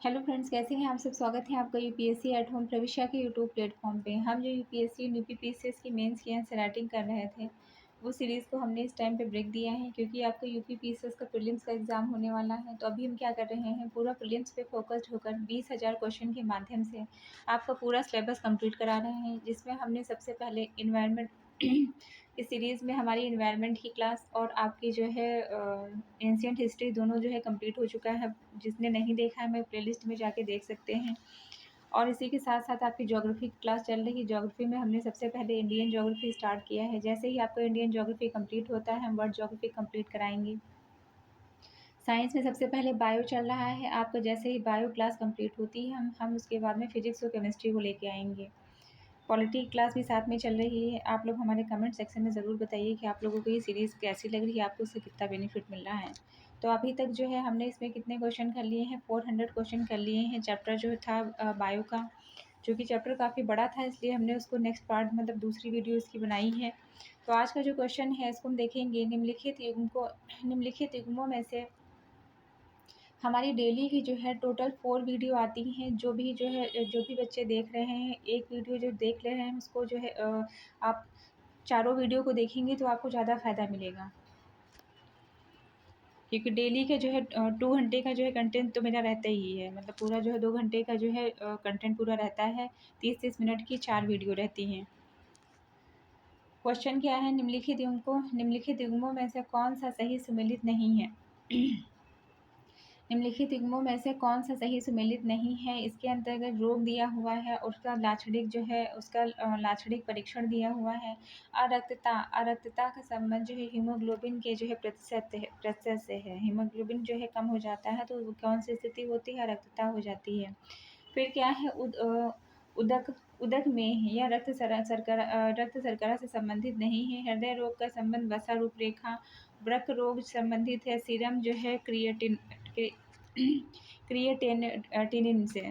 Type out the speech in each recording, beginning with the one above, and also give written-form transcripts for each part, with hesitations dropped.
Hello friends, कैसे हैं आप सब। स्वागत है आपका यूपीएससी एट होम प्रविष्या के यूट्यूब प्लेटफॉर्म पे। हम जो यूपीएससी यूपीपीसीएस की मेंस की आंसर राइटिंग कर रहे थे, वो सीरीज़ को हमने इस टाइम पे ब्रेक दिया है क्योंकि आपका यूपीपीसीएस का प्रीलिम्स का एग्ज़ाम होने वाला है। तो अभी हम क्या कर रहे हैं, पूरा प्रीलिम्स पे फोकस्ड होकर 20,000 क्वेश्चन के माध्यम से आपका पूरा सिलेबस कंप्लीट करा रहे हैं, जिसमें हमने सबसे पहले इन्वायरमेंट इस सीरीज़ में हमारी इन्वायरमेंट की क्लास और आपकी जो है एंशिएंट हिस्ट्री दोनों जो है कंप्लीट हो चुका है। जिसने नहीं देखा है, मैं प्लेलिस्ट में जाके देख सकते हैं। और इसी के साथ-साथ आपकी ज्योग्राफी की क्लास चल रही है। ज्योग्राफी में हमने सबसे पहले इंडियन ज्योग्राफी स्टार्ट किया है। जैसे ही आपका इंडियन ज्योग्राफी कंप्लीट होता है, हम वर्ल्ड ज्योग्राफी कंप्लीट कराएँगे। साइंस में सबसे पहले बायो चल रहा है। आपका जैसे ही बायो क्लास कंप्लीट होती है, हम उसके बाद में फिजिक्स और केमिस्ट्री को लेके आएँगे। पॉलिटी क्लास भी साथ में चल रही है। आप लोग हमारे कमेंट सेक्शन में ज़रूर बताइए कि आप लोगों को ये सीरीज़ कैसी लग रही है, आपको उससे कितना बेनिफिट मिल रहा है। तो अभी तक जो है हमने इसमें कितने क्वेश्चन कर लिए हैं, 400 क्वेश्चन कर लिए हैं। चैप्टर जो था बायो का, जो कि चैप्टर काफ़ी बड़ा था, इसलिए हमने उसको नेक्स्ट पार्ट मतलब दूसरी वीडियो इसकी बनाई है। तो आज का जो क्वेश्चन है इसको हम देखेंगे। निम्नलिखित युग्मों में से हमारी डेली की जो है टोटल 4 वीडियो आती हैं। जो भी बच्चे देख रहे हैं, एक वीडियो जो देख रहे हैं उसको जो है आप चारों वीडियो को देखेंगे तो आपको ज़्यादा फ़ायदा मिलेगा। क्योंकि डेली का जो है 2 घंटे का जो है कंटेंट तो मेरा रहता ही है। मतलब पूरा जो है 2 घंटे का जो है कंटेंट पूरा रहता है। 30-30 मिनट की 4 वीडियो रहती हैं। क्वेश्चन क्या है, निम्नलिखित युग्मों में से कौन-सा सही सुमेलित नहीं है? निम्नलिखित युग्मों में से कौन-सा सही सुमेलित नहीं है? इसके अंतर्गत रोग दिया हुआ है, उसका लाक्षणिक जो है उसका लाक्षणिक परीक्षण दिया हुआ है। अरक्तता का संबंध जो है हीमोग्लोबिन के जो है प्रतिशत से है। हीमोग्लोबिन जो है कम हो जाता है तो कौन-सी स्थिति होती है? अरक्तता हो जाती है। फिर क्या है, उदक उदक में या रक्त शर्करा से संबंधित नहीं है। हृदय रोग का संबंध वसा रूपरेखा, वृक्क रोग संबंधित है सीरम जो है क्रिएटिनिन से।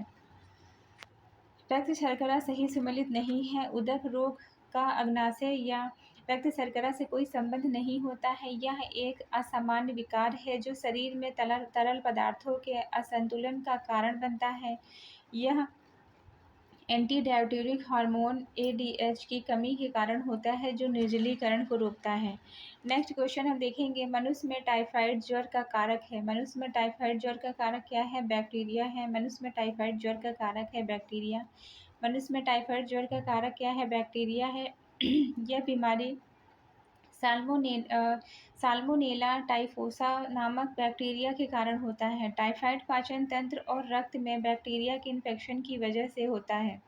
रक्त शर्करा सही सुमेलित नहीं है। उदक रोग का अग्नाशय या रक्त शर्करा से कोई संबंध नहीं होता है। यह एक असामान्य विकार है जो शरीर में तरल पदार्थों के असंतुलन का कारण बनता है। यह एंटी डायट्यूरिक हार्मोन एडीएच की कमी के कारण होता है जो निर्जलीकरण को रोकता है। नेक्स्ट क्वेश्चन हम देखेंगे, मनुष्य में टाइफाइड ज्वर का कारक है। मनुष्य में टाइफाइड ज्वर का कारक क्या है? बैक्टीरिया है। मनुष्य में टाइफाइड ज्वर का कारक है बैक्टीरिया। मनुष्य में टाइफाइड ज्वर का कारक क्या है? बैक्टीरिया है। यह बीमारी साल्मोनेला टाइफोसा नामक बैक्टीरिया के कारण होता है। टाइफाइड पाचन तंत्र और रक्त में बैक्टीरिया के इन्फेक्शन की वजह से होता है।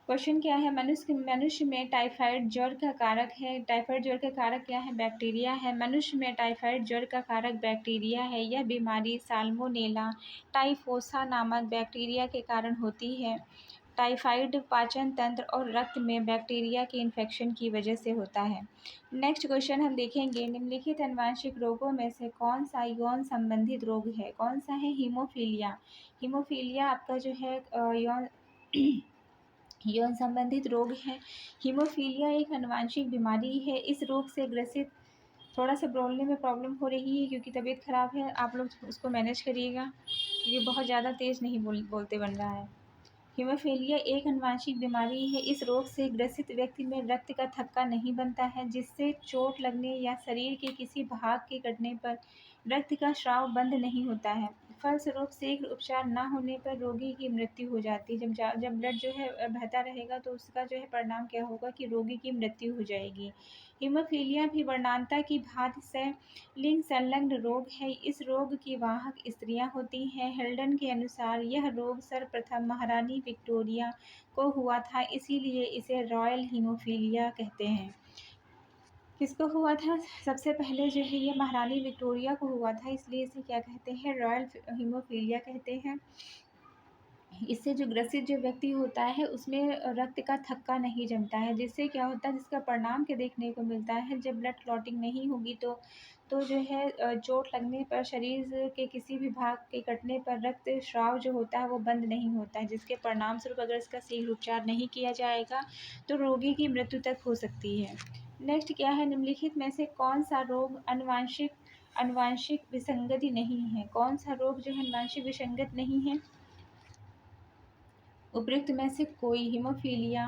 क्वेश्चन क्या है, मनुष्य में टाइफाइड ज्वर का कारक है। टाइफाइड ज्वर का कारक क्या है? बैक्टीरिया है। मनुष्य में टाइफाइड ज्वर का कारक बैक्टीरिया है। यह बीमारी साल्मोनेला टाइफोसा नामक बैक्टीरिया के कारण होती है। टाइफाइड पाचन तंत्र और रक्त में बैक्टीरिया के इन्फेक्शन की वजह से होता है। नेक्स्ट क्वेश्चन हम देखेंगे, निम्नलिखित आनुवंशिक रोगों में से कौन सा यौन संबंधित रोग है? कौन सा है? हीमोफीलिया। हीमोफीलिया आपका जो है यौन संबंधित रोग है। हीमोफीलिया एक आनुवंशिक बीमारी है। इस रोग से ग्रसित थोड़ा सा बोलने में प्रॉब्लम हो रही है क्योंकि तबीयत ख़राब है। आप लोग उसको मैनेज करिएगा क्योंकि बहुत ज़्यादा तेज़ नहीं बोलते बन रहा है। हीमोफीलिया एक आनुवंशिक बीमारी है। इस रोग से ग्रसित व्यक्ति में रक्त का थक्का नहीं बनता है, जिससे चोट लगने या शरीर के किसी भाग के कटने पर रक्त का स्राव बंद नहीं होता है। फलस्वरूप शीघ्र उपचार न होने पर रोगी की मृत्यु हो जाती है। जब ब्लड जो है बहता रहेगा तो उसका जो है परिणाम क्या होगा कि रोगी की मृत्यु हो जाएगी। हीमोफीलिया भी वर्णांता की भांति से लिंग संलग्न रोग है। इस रोग की वाहक स्त्रियां होती हैं। हेल्डन के अनुसार यह रोग सर्वप्रथम महारानी विक्टोरिया को हुआ था, इसीलिए इसे रॉयल हीमोफीलिया कहते हैं। किसको हुआ था? सबसे पहले जो है ये महारानी विक्टोरिया को हुआ था, इसलिए इसे क्या कहते हैं? रॉयल हीमोफीलिया कहते हैं। इससे जो ग्रसित जो व्यक्ति होता है उसमें रक्त का थक्का नहीं जमता है, जिससे क्या होता है, जिसका परिणाम क्या देखने को मिलता है, जब ब्लड क्लॉटिंग नहीं होगी तो जो है चोट लगने पर शरीर के किसी भी भाग के कटने पर रक्त स्राव जो होता है वो बंद नहीं होता है, जिसके परिणाम स्वरूप अगर इसका शीघ्र उपचार नहीं किया जाएगा तो रोगी की मृत्यु तक हो सकती है। नेक्स्ट क्या है, निम्नलिखित में से कौन सा रोग आनुवंशिक आनुवंशिक विसंगति नहीं है? कौन सा रोग जो है आनुवंशिक विसंगत नहीं है? उपयुक्त में से कोई? Haemophilia,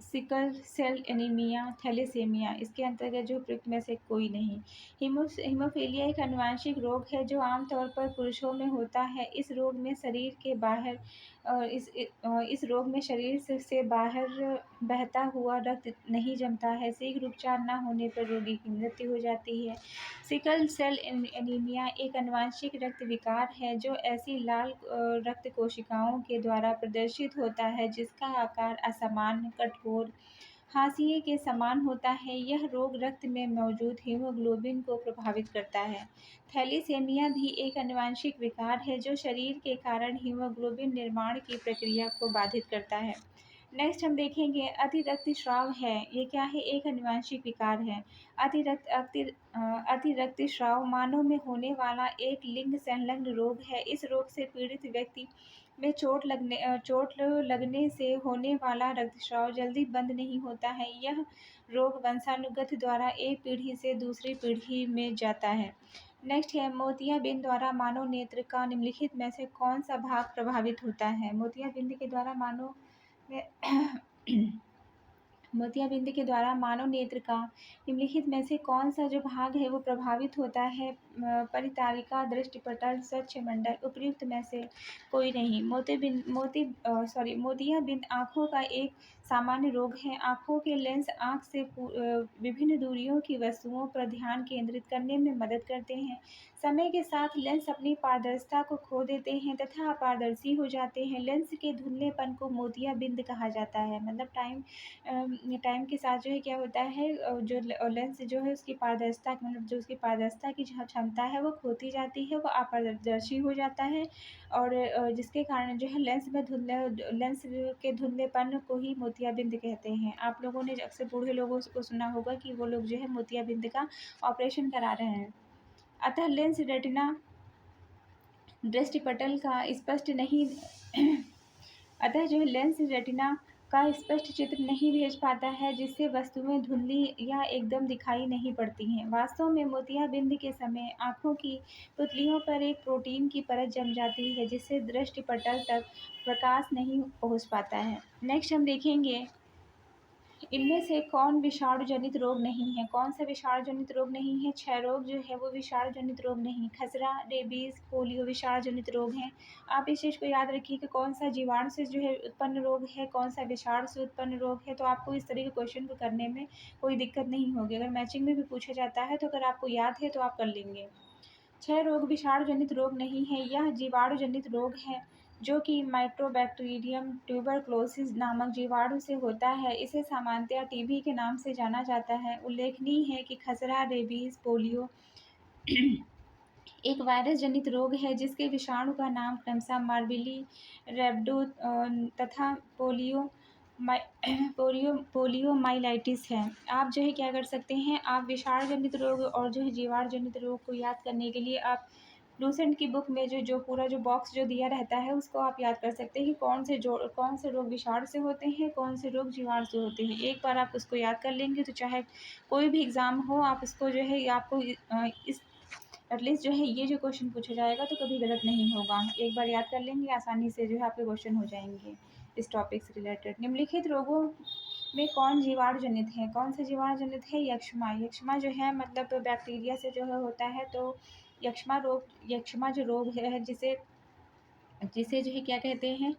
sickle cell anaemia, thalassaemia. इसके अंतर्गत जो उपयुक्त में से कोई नहीं। हीमोफीलिया एक आनुवंशिक रोग है जो आमतौर पर पुरुषों में होता है। इस रोग में शरीर के बाहर इस रोग में शरीर से बाहर बहता हुआ रक्त नहीं जमता है। शीघ्र उपचार न होने पर रोगी की मृत्यु हो जाती है। सिकल सेल एनीमिया एक आनुवंशिक रक्त विकार है जो ऐसी लाल रक्त कोशिकाओं के द्वारा प्रदर्शित होता है जिसका आकार असामान्य, कठोर, हाशिए के समान होता है। यह रोग रक्त में मौजूद हीमोग्लोबिन को प्रभावित करता है। थैलीसेमिया भी एक आनुवंशिक विकार है जो शरीर के कारण हीमोग्लोबिन निर्माण की प्रक्रिया को बाधित करता है। नेक्स्ट हम देखेंगे अतिरक्तस्राव है। ये क्या है? एक आनुवंशिक विकार है। अतिरक्तस्राव मानव में होने वाला एक लिंग संलग्न रोग है। इस रोग से पीड़ित व्यक्ति में चोट लगने से होने वाला रक्तस्राव जल्दी बंद नहीं होता है। यह रोग वंशानुगत द्वारा एक पीढ़ी से दूसरी पीढ़ी में जाता है। नेक्स्ट है मोतियाबिंद द्वारा मानव नेत्र का निम्नलिखित में से कौन सा भाग प्रभावित होता है? मोतियाबिंद के द्वारा मोतियाबिंद के द्वारा मानव नेत्र का निम्नलिखित में से कौन सा जो भाग है वो प्रभावित होता है? परितारिका, दृष्टिपटल, स्वच्छ मंडल। उपयुक्त में से कोई नहीं। मोतियाबिंद आँखों का एक सामान्य रोग है। आँखों के लेंस आँख से विभिन्न दूरियों की वस्तुओं पर ध्यान केंद्रित करने में मदद करते हैं। समय के साथ लेंस अपनी पारदर्शिता को खो देते हैं तथा अपारदर्शी हो जाते हैं। लेंस के धुंधलेपन को मोतियाबिंद कहा जाता है। मतलब टाइम के साथ जो है क्या होता है, जो लेंस जो है उसकी पारदर्शिता मतलब जो उसकी पारदर्शिता की जो क्षमता है वो खोती जाती है, वो अपारदर्शी हो जाता है और जिसके कारण जो है लेंस के धुंधलेपन को ही मोतियाबिंद कहते हैं। आप लोगों ने अक्सर बूढ़े लोगों को सुना होगा कि वो लोग जो है मोतियाबिंद का ऑपरेशन करा रहे हैं। अतः लेंस रेटिना दृष्टिपटल का स्पष्ट नहीं अतः जो है लेंस रेटिना का स्पष्ट चित्र नहीं भेज पाता है जिससे वस्तुएं धुंधली या एकदम दिखाई नहीं पड़ती हैं। वास्तव में मोतियाबिंद के समय आँखों की पुतलियों पर एक प्रोटीन की परत जम जाती है जिससे दृष्टिपटल तक प्रकाश नहीं पहुँच पाता है। नेक्स्ट हम देखेंगे इनमें से कौन विषाणु जनित रोग नहीं है? कौन सा विषाणु जनित रोग नहीं है? 6 रोग जो है वो विषाणु जनित रोग नहीं। खसरा, रेबीज, पोलियो विषाणु जनित रोग हैं। आप इस चीज़ को याद रखिए कि कौन सा जीवाणु से जो है उत्पन्न रोग है, कौन सा विषाणु से उत्पन्न रोग है, तो आपको इस तरह के क्वेश्चन को करने में कोई दिक्कत नहीं होगी। अगर मैचिंग में भी पूछा जाता है तो अगर आपको याद है तो आप कर लेंगे। 6 रोग विषाणु जनित रोग नहीं है। यह जीवाणु जनित रोग है जो कि माइक्रोबैक्टीरियम ट्यूबरक्लोसिस नामक जीवाणु से होता है। इसे सामान्यतया टीबी के नाम से जाना जाता है। उल्लेखनीय है कि खसरा, रेबीज, पोलियो एक वायरस जनित रोग है जिसके विषाणु का नाम क्रमशः मार्बिली, रेब्डो तथा पोलियोमाइलाइटिस है। आप जो है क्या कर सकते हैं, आप विषाणु जनित रोग और जो है जीवाणु जनित रोग को याद करने के लिए आप लूसेंट की बुक में जो पूरा जो बॉक्स जो दिया रहता है उसको आप याद कर सकते हैं कि कौन से रोग विषाणु से होते हैं, कौन से रोग जीवाणु से होते हैं। एक बार आप उसको याद कर लेंगे तो चाहे कोई भी एग्ज़ाम हो आप इसको जो है आपको इस एटलीस्ट जो है ये जो क्वेश्चन पूछा जाएगा तो कभी गलत नहीं होगा। एक बार याद कर लेंगे आसानी से जो है आपके क्वेश्चन हो जाएंगे इस टॉपिक से रिलेटेड। निम्नलिखित रोगों में कौन जीवाणु जनित है? कौन सा जीवाणु जनित है? यक्ष्मा। यक्ष्मा जो है मतलब बैक्टीरिया से जो है होता है। तो यक्ष्मा जो रोग है जिसे जिसे जो है क्या कहते हैं,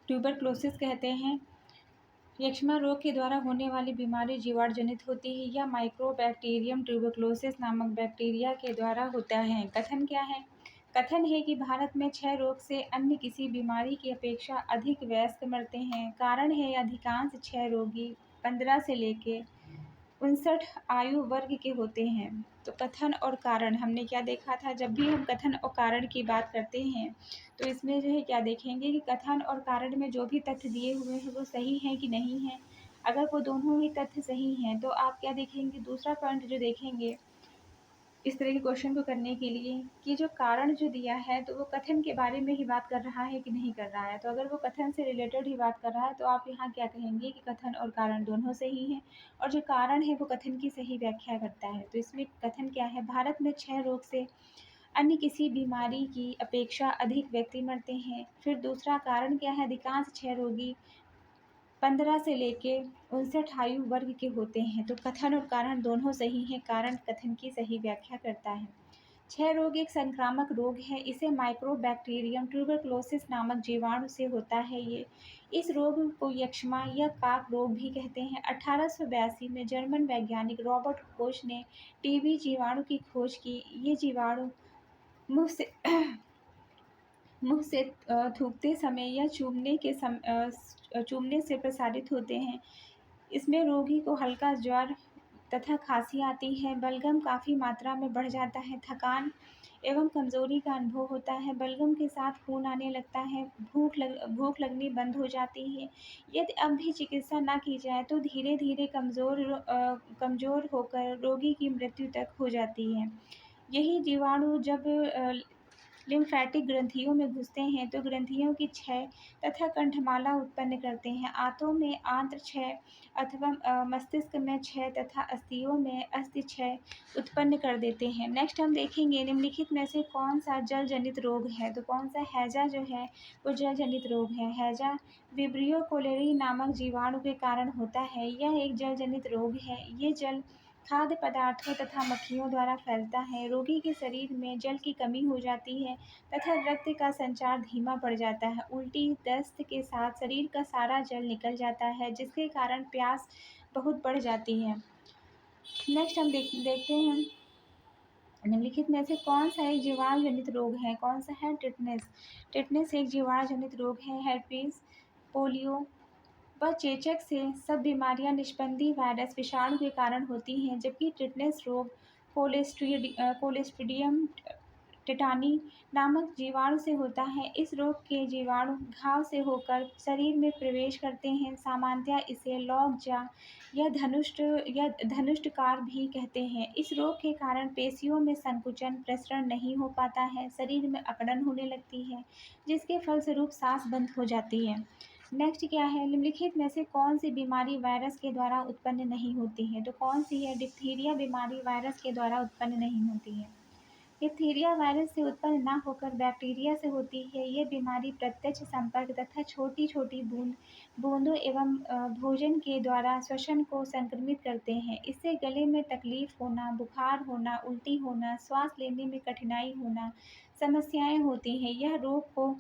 ट्यूबरक्लोसिस कहते हैं। यक्ष्मा रोग के द्वारा होने वाली बीमारी जीवाणु जनित होती है। यह माइक्रोबैक्टीरियम ट्यूबरक्लोसिस नामक बैक्टीरिया के द्वारा होता है। कथन क्या है? कथन है कि भारत में 6 रोग से अन्य किसी बीमारी की अपेक्षा अधिक वयस्क मरते हैं। कारण है अधिकांश 6 रोगी 15 से लेकर 59 आयु वर्ग के होते हैं। तो कथन और कारण हमने क्या देखा था, जब भी हम कथन और कारण की बात करते हैं तो इसमें जो है क्या देखेंगे कि कथन और कारण में जो भी तथ्य दिए हुए हैं वो सही हैं कि नहीं हैं। अगर वो दोनों ही तथ्य सही हैं तो आप क्या देखेंगे, दूसरा पॉइंट जो देखेंगे इस तरह के क्वेश्चन को करने के लिए कि जो कारण जो दिया है तो वो कथन के बारे में ही बात कर रहा है कि नहीं कर रहा है। तो अगर वो कथन से रिलेटेड ही बात कर रहा है तो आप यहाँ क्या कहेंगे कि कथन और कारण दोनों सही हैं और जो कारण है वो कथन की सही व्याख्या करता है। तो इसमें कथन क्या है, भारत में क्षय रोग से अन्य किसी बीमारी की अपेक्षा अधिक व्यक्ति मरते हैं। फिर दूसरा कारण क्या है, अधिकांश क्षय रोगी 15 से लेके 59 आयु वर्ग के होते हैं। तो कथन और कारण दोनों सही हैं, कारण कथन की सही व्याख्या करता है। क्षय रोग एक संक्रामक रोग है, इसे माइक्रोबैक्टीरियम ट्यूबरक्लोसिस नामक जीवाणु से होता है। ये इस रोग को यक्ष्मा या काक रोग भी कहते हैं। 1882 में जर्मन वैज्ञानिक रॉबर्ट कोच ने टीबी जीवाणु की खोज की। ये जीवाणु मुंह से मुंह से थूकते समय या चूमने से प्रसारित होते हैं। इसमें रोगी को हल्का ज्वर तथा खांसी आती है, बलगम काफ़ी मात्रा में बढ़ जाता है, थकान एवं कमज़ोरी का अनुभव होता है, बलगम के साथ खून आने लगता है, भूख लगनी बंद हो जाती है। यदि अब भी चिकित्सा न की जाए तो धीरे-धीरे कमज़ोर होकर रोगी की मृत्यु तक हो जाती है। यही जीवाणु जब लिम्फैटिक ग्रंथियों में घुसते हैं तो ग्रंथियों की क्षय तथा कंठमाला उत्पन्न करते हैं। आंतों में आंत्र क्षय अथवा मस्तिष्क में क्षय तथा अस्थियों में अस्थि क्षय उत्पन्न कर देते हैं। नेक्स्ट हम देखेंगे निम्नलिखित में से कौन सा जल जनित रोग है। तो कौन सा हैजा जो है वो जल जनित रोग है। हैजा विब्रियो कोलेरी नामक जीवाणु के कारण होता है। यह एक जल जनित रोग है। ये जल खाद्य पदार्थों तथा मक्खियों द्वारा फैलता है। रोगी के शरीर में जल की कमी हो जाती है तथा रक्त का संचार धीमा पड़ जाता है। उल्टी, दस्त के साथ शरीर का सारा जल निकल जाता है जिसके कारण प्यास बहुत बढ़ जाती है। नेक्स्ट हम देखते हैं निम्नलिखित में से कौन सा एक जीवाणु जनित रोग है। कौन सा है, टिटनेस। टिटनेस एक जीवाणु जनित रोग है। हेर्पीस, पोलियो व चेचक से सब बीमारियां निष्पंदी वायरस विषाणु के कारण होती हैं, जबकि टिटनेस रोग कोलेस्ट्रीडियम टेटानी नामक जीवाणु से होता है। इस रोग के जीवाणु घाव से होकर शरीर में प्रवेश करते हैं। सामान्यतः इसे लॉकजा या धनुष्टकार भी कहते हैं। इस रोग के कारण पेशियों में संकुचन प्रसरण नहीं हो पाता है, शरीर में अकड़न होने लगती है जिसके फलस्वरूप सांस बंद हो जाती है। नेक्स्ट क्या है, निम्नलिखित में से कौन सी बीमारी वायरस के द्वारा उत्पन्न नहीं होती है। तो कौन सी है, डिप्थीरिया बीमारी वायरस के द्वारा उत्पन्न नहीं होती है। डिप्थीरिया वायरस से उत्पन्न न होकर बैक्टीरिया से होती है। ये बीमारी प्रत्यक्ष संपर्क तथा छोटी-छोटी बूंदों एवं भोजन के द्वारा श्वसन को संक्रमित करते हैं। इससे गले में तकलीफ होना, बुखार होना, उल्टी होना, श्वास लेने में कठिनाई होना समस्याएं होती हैं। यह रोग को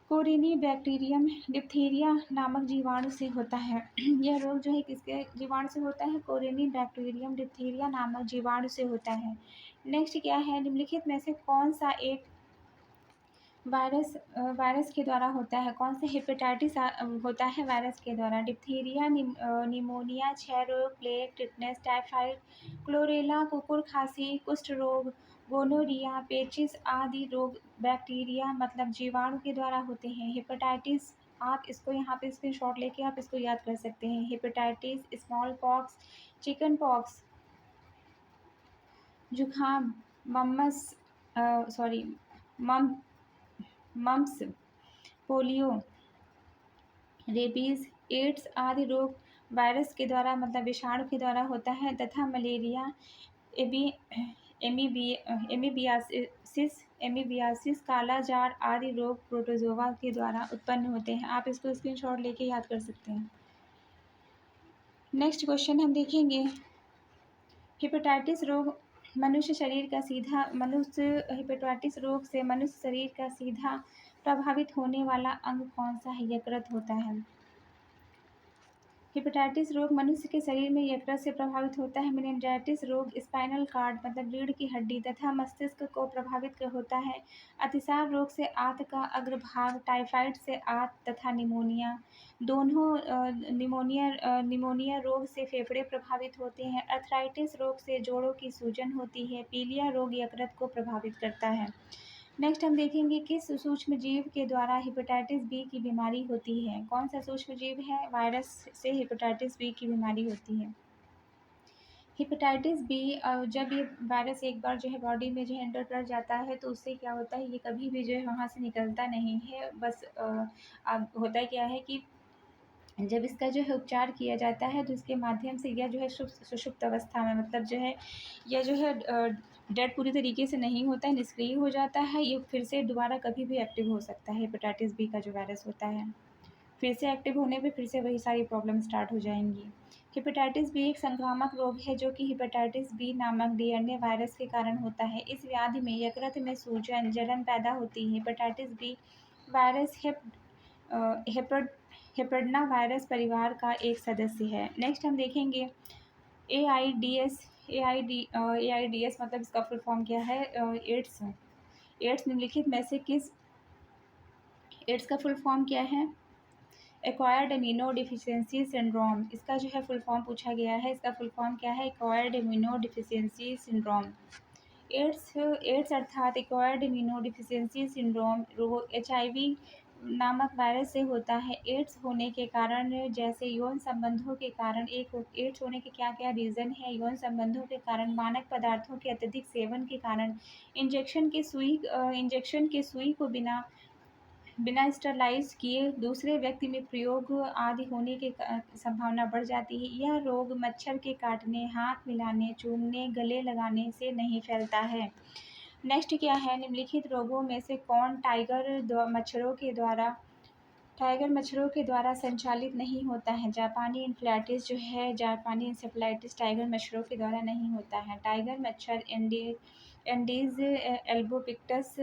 कोरिनी बैक्टीरियम डिप्थीरिया नामक जीवाणु से होता है। यह रोग जो है किसके जीवाणु से होता है, कोरिनी बैक्टीरियम डिप्थीरिया नामक जीवाणु से होता है। नेक्स्ट क्या है, निम्नलिखित में से कौन सा एक वायरस के द्वारा होता है। कौन सा हेपेटाइटिस होता है वायरस के द्वारा। डिप्थीरिया, निमोनिया, क्षय रोग, प्लेग, टिटनेस, टाइफाइड, क्लोरेला, कुकुर खांसी, कुष्ठ रोग, गोनोरिया, पेचिस आदि रोग बैक्टीरिया मतलब जीवाणु के द्वारा होते हैं। हेपेटाइटिस, आप इसको यहाँ पे स्क्रीनशॉट लेके आप इसको याद कर सकते हैं। Hepatitis, small pox, chicken pox, जुखाम, mumps sorry mumps, polio, rabies, AIDS आदि रोग वायरस के द्वारा मतलब विषाणु के द्वारा होता है तथा मलेरिया, एमीबियासिस, काला जार आदि रोग प्रोटोजोआ के द्वारा उत्पन्न होते हैं। आप इसको स्क्रीनशॉट लेके याद कर सकते हैं। नेक्स्ट क्वेश्चन हम देखेंगे, हेपेटाइटिस रोग हेपेटाइटिस रोग से मनुष्य शरीर का सीधा प्रभावित होने वाला अंग कौन सा है। यकृत होता है। हेपेटाइटिस रोग मनुष्य के शरीर में यकृत से प्रभावित होता है। मेनिंजाइटिस रोग स्पाइनल कॉर्ड मतलब रीढ़ की हड्डी तथा मस्तिष्क को प्रभावित होता है। अतिसार रोग से आंत का अग्रभाग, टाइफाइड से आंत तथा निमोनिया निमोनिया रोग से फेफड़े प्रभावित होते हैं। अर्थराइटिस रोग से जोड़ों की सूजन होती है। पीलिया रोग यकृत को प्रभावित करता है। नेक्स्ट हम देखेंगे किस सूक्ष्म जीव के द्वारा हेपेटाइटिस बी की बीमारी होती है। कौन सा सूक्ष्म जीव है, वायरस से हेपेटाइटिस बी की बीमारी होती है। हेपेटाइटिस बी जब ये वायरस एक बार जो है बॉडी में जो है एंटर कर जाता है तो उससे क्या होता है, ये कभी भी जो है वहाँ से निकलता नहीं है। बस अब होता क्या है कि जब इसका जो है उपचार किया जाता है तो इसके माध्यम से यह जो है सुषुप्त अवस्था में, मतलब जो है यह जो है डेड पूरी तरीके से नहीं होता है, निष्क्रिय हो जाता है। ये फिर से दोबारा कभी भी एक्टिव हो सकता है। हेपेटाइटिस बी का जो वायरस होता है, फिर से एक्टिव होने पे फिर से वही सारी प्रॉब्लम स्टार्ट हो जाएंगी। हेपेटाइटिस बी एक संक्रामक रोग है जो कि हेपेटाइटिस बी नामक डीएनए वायरस के कारण होता है। इस व्याधि में यकृत में सूजन जलन पैदा होती है। हेपेटाइटिस बी वायरस हेपेडना वायरस परिवार का एक सदस्य है। नेक्स्ट हम देखेंगे एआईडीएस। एआईडीएस मतलब इसका फुल फॉर्म क्या है? एड्स। एड्स निम्नलिखित में से किस एड्स का फुल फॉर्म क्या है? एक्वायर्ड इम्यूनो डिफिशियंसी सिंड्रोम, इसका जो है फुल फॉर्म पूछा गया है। इसका फुल फॉर्म क्या है? Acquired immunodeficiency syndrome. AIDS अर्थात एक्वायर्ड इम्यूनो डिफिशियंसी सिंड्रोम रोग एचआईवी नामक वायरस से होता है। एड्स होने के कारण जैसे यौन संबंधों के कारण एड्स होने के क्या क्या रीज़न है? यौन संबंधों के कारण, मानक पदार्थों के अत्यधिक सेवन के कारण, इंजेक्शन के सुई को बिना स्टरलाइज किए दूसरे व्यक्ति में प्रयोग आदि होने के संभावना बढ़ जाती है। यह रोग मच्छर के काटने, हाथ मिलाने, चूमने, गले लगाने से नहीं फैलता है। नेक्स्ट क्या है? निम्नलिखित रोगों में से कौन टाइगर मच्छरों के द्वारा संचालित नहीं होता है? जापानी इंसेफ्लाइटिस टाइगर मच्छरों के द्वारा नहीं होता है। टाइगर मच्छर एंडीज एल्बोपिक्टस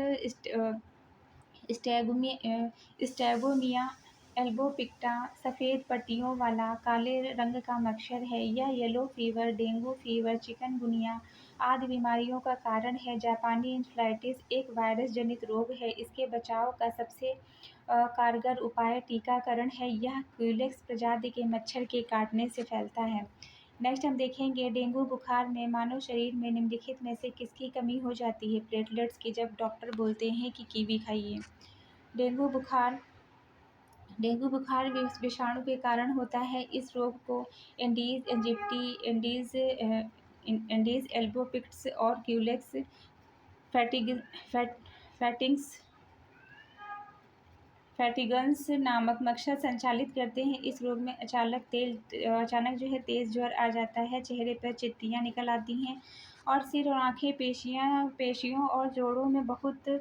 स्टैगोमिया एल्बोपिक्टा सफ़ेद पट्टियों वाला काले रंग का मच्छर है। यह yellow fever, dengue fever, chikungunya आदि बीमारियों का कारण है। जापानी इंसेफ्लाइटिस एक वायरस जनित रोग है। इसके बचाव का सबसे कारगर उपाय टीकाकरण है। यह क्यूलेक्स प्रजाति के मच्छर के काटने से फैलता है। नेक्स्ट हम देखेंगे डेंगू बुखार में मानव शरीर में निम्नलिखित में से किसकी कमी हो जाती है? प्लेटलेट्स की, जब डॉक्टर बोलते हैं कि कीवी खाइए। डेंगू बुखार विषाणु के कारण होता है। इस रोग को एंडीज एजिप्टी, एंडीज एल्बोपिक्ट्स और क्यूलेक्स फैटिंग्स फैटिगन्स नामक मच्छर संचालित करते हैं। इस रोग में अचानक जो है तेज़ ज्वर आ जाता है, चेहरे पर चित्तियाँ निकल आती हैं और सिर और आँखें, पेशियों और जोड़ों में बहुत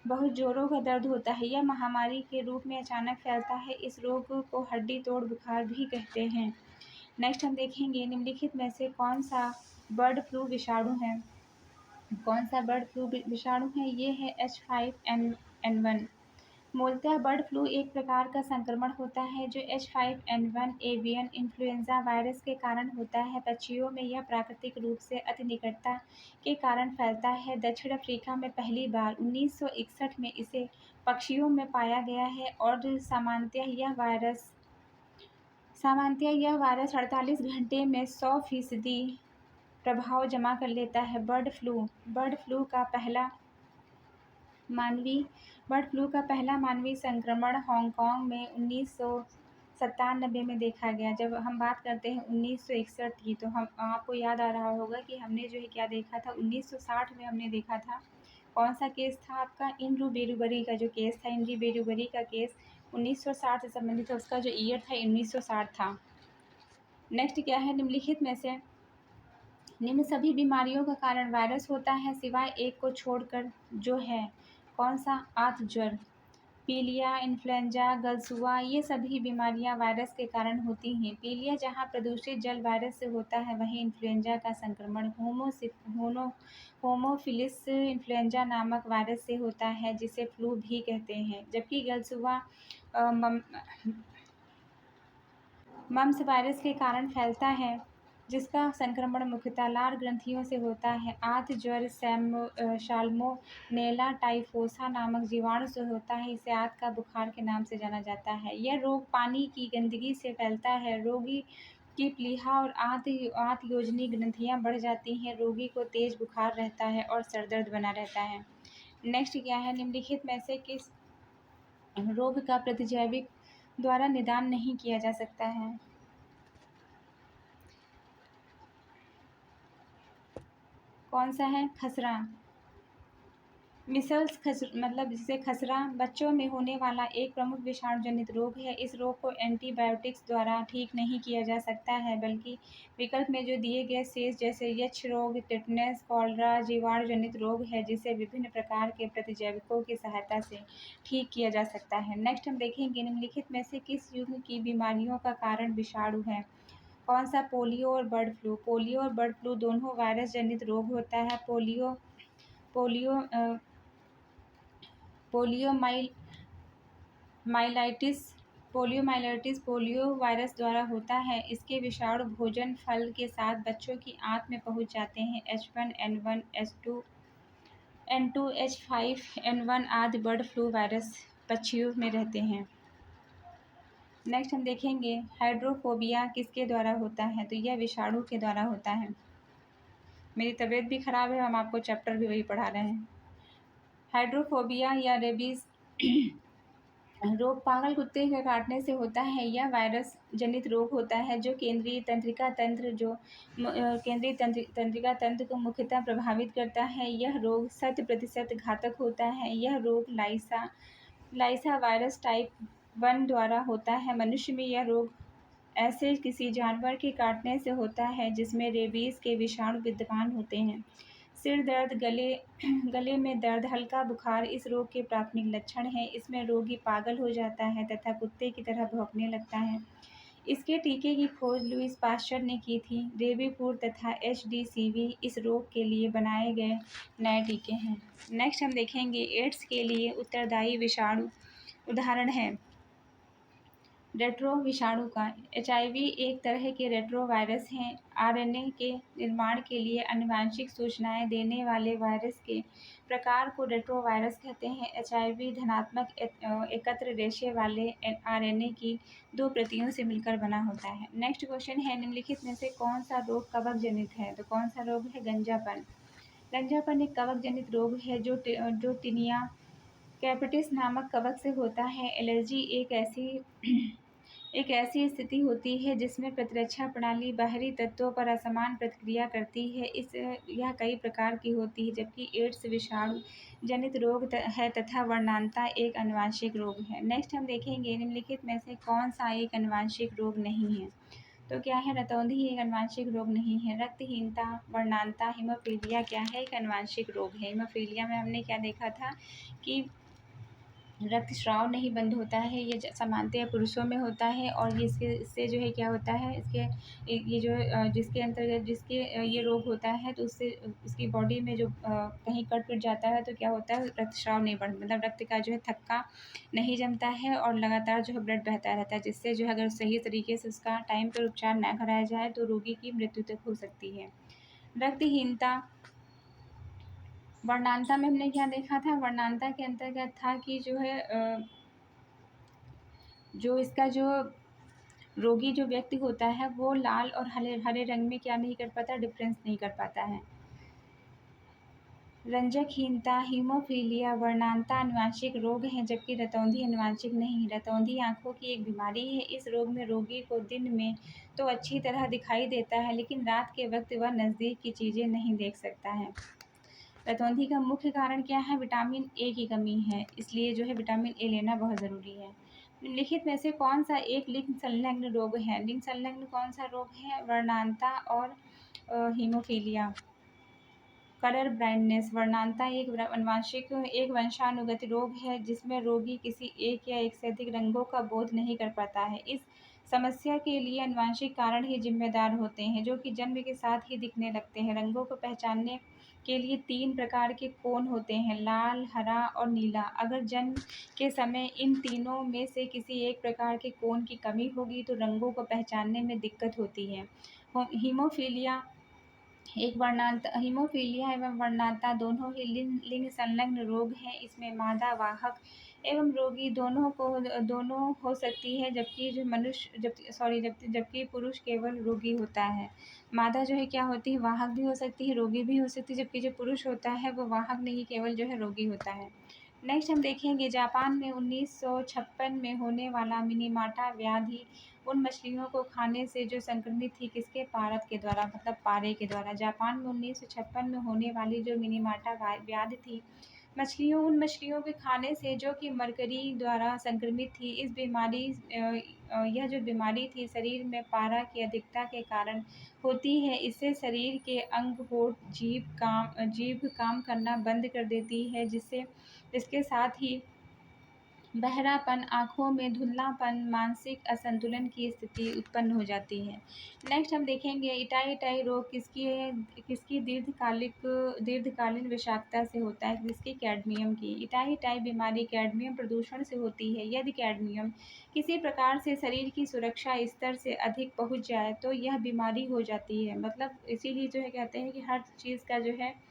बहुत जोरों का दर्द होता है। यह महामारी के रूप में अचानक फैलता है। इस रोग को हड्डी तोड़ बुखार भी कहते हैं। नेक्स्ट हम देखेंगे निम्नलिखित में से कौन सा बर्ड फ्लू विषाणु है? ये है H5N1। मूलतः बर्ड फ्लू एक प्रकार का संक्रमण होता है जो H5N1 एवियन इन्फ्लुएंजा वायरस के कारण होता है। पक्षियों में यह प्राकृतिक रूप से अति निकटता के कारण फैलता है। दक्षिण अफ्रीका में पहली बार 1961 में इसे पक्षियों में पाया गया है और सामान्यतः यह वायरस 48 घंटे में 100% प्रभाव जमा कर लेता है। बर्ड फ्लू का पहला मानवीय संक्रमण हांगकांग में 1997 में देखा गया। जब हम बात करते हैं 1961 की, तो हम आपको याद आ रहा होगा कि हमने जो है क्या देखा था, 1960 में हमने देखा था। कौन सा केस था आपका? इंड्रू बेरुबरी का जो केस था, इंड्रू बेरुबरी का केस 1960 से संबंधित था। उसका जो ईयर था 1960 था। नेक्स्ट क्या है? निम्नलिखित में से निम्न सभी बीमारियों का कारण वायरस होता है सिवाय एक को छोड़कर, जो है कौन सा? आंत ज्वर। पीलिया, इन्फ्लुएंजा, गलसुआ ये सभी बीमारियां वायरस के कारण होती हैं। पीलिया जहां प्रदूषित जल वायरस से होता है, वहीं इन्फ्लुएंजा का संक्रमण होमोफिलिस इन्फ्लुएंजा नामक वायरस से होता है, जिसे फ्लू भी कहते हैं। जबकि गलसुआ मम्प्स वायरस के कारण फैलता है, जिसका संक्रमण मुख्यतः लार ग्रंथियों से होता है। आंत ज्वर साल्मोनेला टाइफोसा नामक जीवाणु से होता है। इसे आंत का बुखार के नाम से जाना जाता है। यह रोग पानी की गंदगी से फैलता है। रोगी की प्लीहा और आंत योजनी ग्रंथियां बढ़ जाती हैं। रोगी को तेज बुखार रहता है और सर दर्द बना रहता है। नेक्स्ट क्या है? निम्नलिखित में से किस रोग का प्रतिजैविक द्वारा निदान नहीं किया जा सकता है? कौन सा है? खसरा। मिसल्स मतलब जिसे खसरा बच्चों में होने वाला एक प्रमुख विषाणु जनित रोग है। इस रोग को एंटीबायोटिक्स द्वारा ठीक नहीं किया जा सकता है, बल्कि विकल्प में जो दिए गए शेष जैसे यक्ष रोग, टिटनेस, कॉलरा जीवाणु जनित रोग है, जिसे विभिन्न प्रकार के प्रतिजैविकों की सहायता से ठीक किया जा सकता है। नेक्स्ट हम देखेंगे निम्नलिखित में से किस युग्म की बीमारियों का कारण विषाणु है? कौन सा? पोलियो और बर्ड फ्लू। पोलियो और बर्ड फ्लू दोनों वायरस जनित रोग होता है। Polio polio poliomyelitis polio virus द्वारा होता है। इसके विषाणु भोजन फल के साथ बच्चों की आंत में पहुंच जाते हैं। H1N1, H2N2, H5N1 आदि बर्ड फ्लू वायरस पक्षियों में रहते हैं। नेक्स्ट हम देखेंगे हाइड्रोफोबिया किसके द्वारा होता है? तो यह विषाणु के द्वारा होता है। मेरी तबीयत भी खराब है, हम आपको चैप्टर भी वही पढ़ा रहे हैं। हाइड्रोफोबिया या रेबीज रोग पागल कुत्ते के काटने से होता है। यह वायरस जनित रोग होता है जो केंद्रीय तंत्रिका तंत्र को मुख्यतः प्रभावित करता है। यह रोग 100% घातक होता है। यह रोग लाइसा वायरस टाइप 1 द्वारा होता है। मनुष्य में यह रोग ऐसे किसी जानवर के काटने से होता है जिसमें रेबीज के विषाणु विद्यमान होते हैं। सिर दर्द, गले में दर्द, हल्का बुखार इस रोग के प्राथमिक लक्षण हैं। इसमें रोगी पागल हो जाता है तथा कुत्ते की तरह भौंकने लगता है। इसके टीके की खोज लुईस पाश्चर ने की थी। रेबीपुर तथा HDCV इस रोग के लिए बनाए गए नए टीके हैं। नेक्स्ट हम देखेंगे एड्स के लिए उत्तरदायी विषाणु उदाहरण है रेट्रो विषाणु का। HIV एक तरह के रेट्रो वायरस हैं। RNA के निर्माण के लिए आनुवंशिक सूचनाएं देने वाले वायरस के प्रकार को रेट्रो वायरस कहते हैं। HIV धनात्मक एकत्र रेशे वाले RNA की 2 प्रतियों से मिलकर बना होता है। नेक्स्ट क्वेश्चन है निम्नलिखित में से कौन सा रोग कवक जनित है? तो कौन सा रोग है? गंजापन। गंजापन एक कवक जनित रोग है जो टिनिया कैपिटिस नामक कवक से होता है। एलर्जी एक ऐसी स्थिति होती है जिसमें प्रतिरक्षा प्रणाली बाहरी तत्वों पर असमान प्रतिक्रिया करती है। यह कई प्रकार की होती है, जबकि एड्स विषाणु जनित रोग है तथा वर्णांता एक आनुवंशिक रोग है। नेक्स्ट हम देखेंगे निम्नलिखित में से कौन सा एक आनुवंशिक रोग नहीं है? तो क्या है? रतौंधी एक आनुवंशिक रोग नहीं है। रक्तहीनता, वर्णांता, हीमोफीलिया क्या है? एक आनुवंशिक रोग है। हीमोफीलिया में हमने क्या देखा था कि रक्तस्राव नहीं बंद होता है। ये सामान्यतः पुरुषों में होता है और ये इससे जो है क्या होता है, ये जो जिसके अंतर्गत ये रोग होता है तो उससे उसकी बॉडी में जो कहीं कट पिट जाता है तो क्या होता है, रक्तस्राव नहीं बढ़ मतलब रक्त का जो है थक्का नहीं जमता है और लगातार जो है ब्लड बहता रहता है, जिससे जो है अगर सही तरीके से उसका टाइम पर उपचार न कराया जाए तो रोगी की मृत्यु तक हो सकती है। रक्तहीनता। वर्णांता में हमने क्या देखा था? वर्णांता के अंतर्गत था कि जो है जो इसका जो रोगी जो व्यक्ति होता है वो लाल और हरे रंग में क्या नहीं कर पाता? डिफरेंस नहीं कर पाता है। रंजकहीनता, हीमोफीलिया, वर्णांता आनुवंशिक रोग हैं, जबकि रतौंधी आनुवंशिक नहीं। रतौंधी आँखों की एक बीमारी है। इस रोग में रोगी को दिन में तो अच्छी तरह दिखाई देता है, लेकिन रात के वक्त वह नज़दीक की चीज़ें नहीं देख सकता है। रतौंधी का मुख्य कारण क्या है? विटामिन ए की कमी है, इसलिए जो है विटामिन ए लेना बहुत ज़रूरी है। निम्नलिखित में से कौन सा एक लिंग संलग्न रोग है? लिंग संलग्न कौन सा रोग है? वर्णांता और हीमोफीलिया। Colour blindness. वर्णांता एक वंशानुगत रोग है जिसमें रोगी किसी एक या एक से अधिक रंगों का बोध नहीं कर पाता है। इस समस्या के लिए आनुवंशिक कारण ही जिम्मेदार होते हैं, जो कि जन्म के साथ ही दिखने लगते हैं। रंगों को पहचानने के लिए 3 प्रकार के कोण होते हैं, लाल, हरा और नीला। अगर जन्म के समय इन तीनों में से किसी एक प्रकार के कोण की कमी होगी तो रंगों को पहचानने में दिक्कत होती है। हीमोफीलिया हीमोफीलिया एवं वर्णांता दोनों ही लिंग संलग्न रोग हैं। इसमें मादा वाहक एवं रोगी दोनों हो सकती है, जबकि पुरुष केवल रोगी होता है। मादा जो है क्या होती है? वाहक भी हो सकती है, रोगी भी हो सकती है, जबकि जो पुरुष होता है वो वाहक नहीं केवल जो है रोगी होता है। नेक्स्ट हम देखेंगे जापान में 1956 में होने वाला मिनीमाटा व्याधि उन मछलियों को खाने से जो संक्रमित थी किसके पारद के द्वारा, मतलब पारे के द्वारा। जापान में 1956 में होने वाली जो मिनीमाटा व्याधि थी उन मछलियों के खाने से जो कि मरकरी द्वारा संक्रमित थी। इस बीमारी यह जो बीमारी थी शरीर में पारा की अधिकता के कारण होती है। इससे शरीर के अंग, होठ, जीभ काम करना बंद कर देती है, इसके साथ ही बहरापन, आँखों में धुंधलापन, मानसिक असंतुलन की स्थिति उत्पन्न हो जाती है। नेक्स्ट हम देखेंगे इटाई रोग किसकी दीर्घकालीन विषाक्तता से होता है, जिसकी कैडमियम की। इटाई बीमारी कैडमियम प्रदूषण से होती है। यदि कैडमियम किसी प्रकार से शरीर की सुरक्षा स्तर से अधिक पहुँच जाए तो यह बीमारी हो जाती है। मतलब इसीलिए जो है कहते हैं कि हर चीज़ का जो है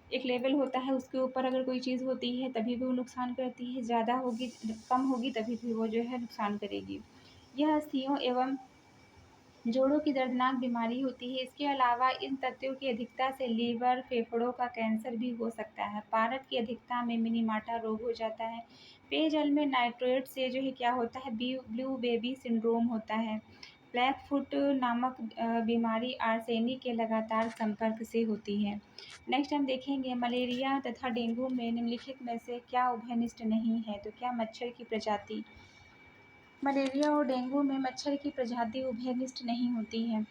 एक लेवल होता है, उसके ऊपर अगर कोई चीज़ होती है तभी भी वो नुकसान करती है, ज़्यादा होगी कम होगी तभी भी वो जो है नुकसान करेगी। यह अस्थियों एवं जोड़ों की दर्दनाक बीमारी होती है। इसके अलावा इन तत्वों की अधिकता से लीवर, फेफड़ों का कैंसर भी हो सकता है। पारद की अधिकता में मिनीमाटा रोग हो जाता है। पेयजल में नाइट्रेट से जो है क्या होता है, ब्लू बेबी सिंड्रोम होता है। ब्लैक फुट नामक बीमारी आर्सेनिक के लगातार संपर्क से होती है। नेक्स्ट हम देखेंगे मलेरिया तथा डेंगू में निम्नलिखित में से क्या उभयनिष्ठ नहीं है, तो क्या मच्छर की प्रजाति। मलेरिया और डेंगू में मच्छर की प्रजाति उभयनिष्ठ नहीं होती है।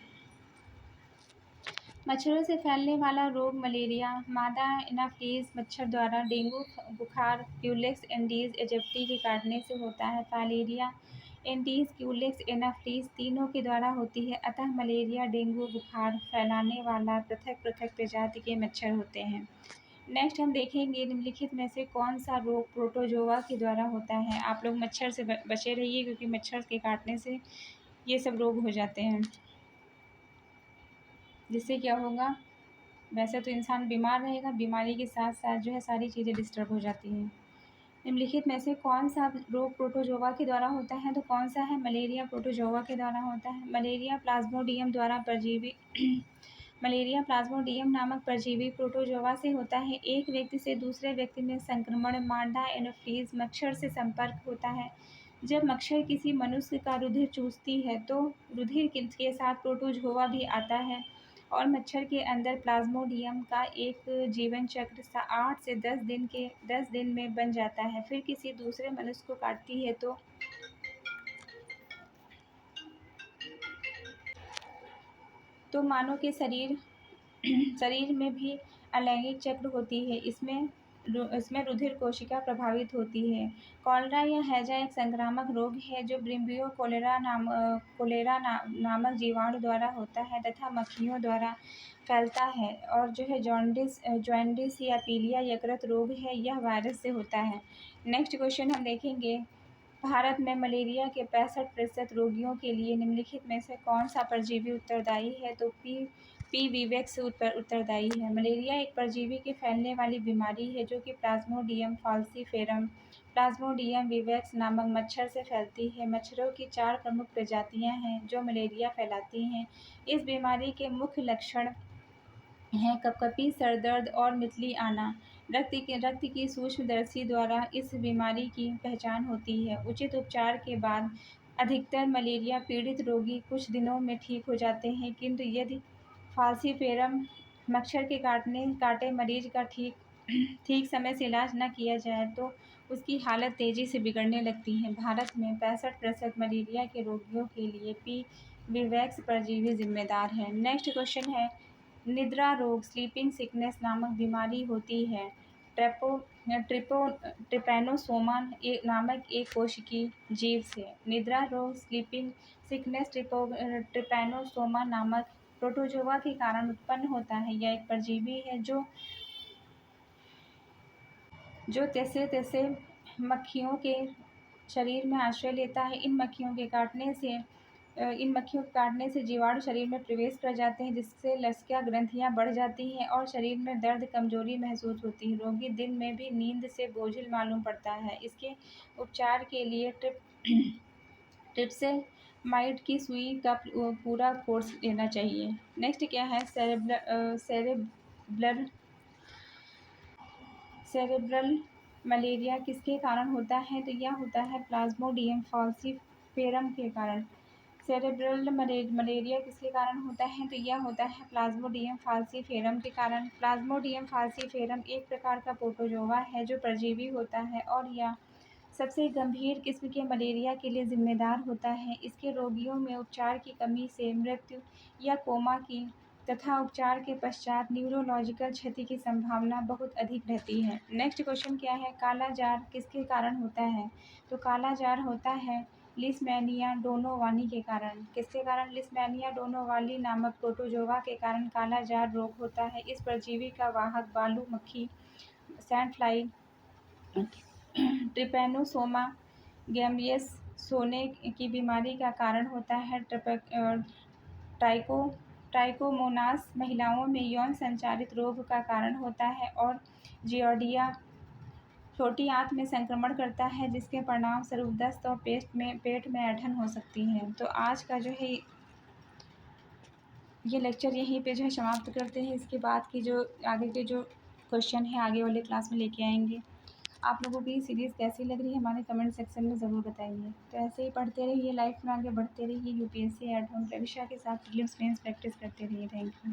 मच्छरों से फैलने वाला रोग मलेरिया मादा एनाफिलीज मच्छर द्वारा, डेंगू बुखार क्यूलेक्स एंडीज एजिप्टी के काटने से होता है। फाइलेरिया एंडीज क्यूलेक्स एनाफिलीज तीनों के द्वारा होती है। अतः मलेरिया डेंगू बुखार फैलाने वाला पृथक पृथक प्रजाति के मच्छर होते हैं। नेक्स्ट हम देखेंगे निम्नलिखित में से कौन सा रोग प्रोटोजोआ के द्वारा होता है। आप लोग मच्छर से बचे रहिए क्योंकि मच्छर के काटने से ये सब रोग हो जाते हैं, जिससे क्या होगा, वैसे तो इंसान बीमार रहेगा, बीमारी के साथ साथ जो है सारी चीज़ें डिस्टर्ब हो जाती हैं। निम्नलिखित में से कौन सा रोग प्रोटोजोआ के द्वारा होता है, तो कौन सा है, मलेरिया प्रोटोजोआ के द्वारा होता है। मलेरिया प्लाज्मोडियम द्वारा परजीवी मलेरिया प्लाज्मोडियम नामक परजीवी प्रोटोजोआ से होता है। एक व्यक्ति से दूसरे व्यक्ति में संक्रमण मादा एनोफिलीज मच्छर से संपर्क होता है। जब मच्छर किसी मनुष्य का रुधिर चूसती है तो रुधिर के साथ प्रोटोजोआ भी आता है और मच्छर के अंदर प्लाज्मोडियम का एक जीवन चक्र 8 से 10 दिन में बन जाता है। फिर किसी दूसरे मनुष्य को काटती है तो मानव के शरीर में भी अलैंगिक चक्र होती है। इसमें रुधिर कोशिका प्रभावित होती है। कॉलरा या हैजा एक संक्रामक रोग है जो ब्रिम्बियो कोलेरा नामक जीवाणु द्वारा होता है तथा मक्खियों द्वारा फैलता है। और जो है जॉन्डिस या पीलिया यकृत रोग है, यह वायरस से होता है। नेक्स्ट क्वेश्चन हम देखेंगे भारत में मलेरिया के 65% रोगियों के लिए निम्नलिखित में से कौन सा परजीवी उत्तरदायी है, तो पी वीवैक्स उत्तरदायी है। मलेरिया एक परजीवी के फैलने वाली बीमारी है जो कि प्लाज्मोडियम फाल्सीफेरम प्लाज्मोडियम विवैक्स नामक मच्छर से फैलती है। मच्छरों की 4 प्रमुख प्रजातियां हैं जो मलेरिया फैलाती हैं। इस बीमारी के मुख्य लक्षण हैं कपकपी, सर दर्द और मितली आना। रक्त की सूक्ष्मदर्शी द्वारा इस बीमारी की पहचान होती है। उचित उपचार के बाद अधिकतर मलेरिया पीड़ित रोगी कुछ दिनों में ठीक हो जाते हैं, किंतु यदि फाल्सीफेरम मच्छर के काटे मरीज का ठीक समय से इलाज न किया जाए तो उसकी हालत तेज़ी से बिगड़ने लगती है। भारत में 65% मलेरिया के रोगियों के लिए पी वीवैक्स परजीवी जिम्मेदार है। नेक्स्ट क्वेश्चन है निद्रा रोग स्लीपिंग सिकनेस नामक बीमारी होती है ट्रिपैनोसोमा नामक एक कोशिकीय जीव से। निद्रा रोग स्लीपिंग सिकनेस ट्रिपैनोसोमा नामक प्रोटोजोआ के कारण उत्पन्न होता है। यह एक परजीवी है जो तैसे मक्खियों के शरीर में आश्रय लेता है। इन मक्खियों के काटने से जीवाणु शरीर में प्रवेश कर जाते हैं, जिससे लसिका ग्रंथियां बढ़ जाती हैं और शरीर में दर्द कमजोरी महसूस होती है। रोगी दिन में भी नींद से बोझिल मालूम पड़ता है। इसके उपचार के लिए ट्रिप्सिमाइड की सुई का पूरा कोर्स लेना चाहिए। नेक्स्ट क्या है सेरेब्रल मलेरिया किसके कारण होता है? तो यह होता है प्लाज्मोडियम फाल्सीफेरम के कारण। सेरेब्रल मलेरिया किसके कारण होता है? तो यह होता है प्लाज्मोडियम फाल्सीफेरम के कारण। प्लाज्मोडियम फाल्सीफेरम एक प्रकार का प्रोटोजोआ है जो परजीवी होता है और यह सबसे गंभीर किस्म के मलेरिया के लिए जिम्मेदार होता है। इसके रोगियों में उपचार की कमी से मृत्यु या कोमा की तथा उपचार के पश्चात न्यूरोलॉजिकल क्षति की संभावना बहुत अधिक रहती है। नेक्स्ट क्वेश्चन क्या है? काला जार किसके कारण होता है? तो काला जार होता है लिस्मैनिया डोनोवानी के कारण। किसके कारण? लिस्मैनिया डोनोवाली नामक प्रोटोजोआ के कारण काला जार रोग होता है। इस परजीवी का वाहक बालू मक्खी, सैंड फ्लाई, ट्रिपैनोसोमा गैम्बियस सोने की बीमारी का कारण होता है। ट्राइकोमोनास महिलाओं में यौन संचारित रोग का कारण होता है और जियोडिया छोटी आंत में संक्रमण करता है जिसके परिणाम स्वरूप दस्त और पेट में ऐंठन हो सकती है। तो आज का जो है ये लेक्चर यहीं पे जो है समाप्त करते हैं। इसके बाद की जो आगे के जो क्वेश्चन है आगे वाले क्लास में लेके आएंगे। आप लोगों को ये सीरीज़ कैसी लग रही है हमारे कमेंट सेक्शन में ज़रूर बताइए। तो ऐसे ही पढ़ते रहिए, लाइफ में आगे बढ़ते रहिए, यूपीएससी एट होम प्रविष्या के साथ प्रीलिम्स मेंस प्रैक्टिस करते रहिए। Thank you.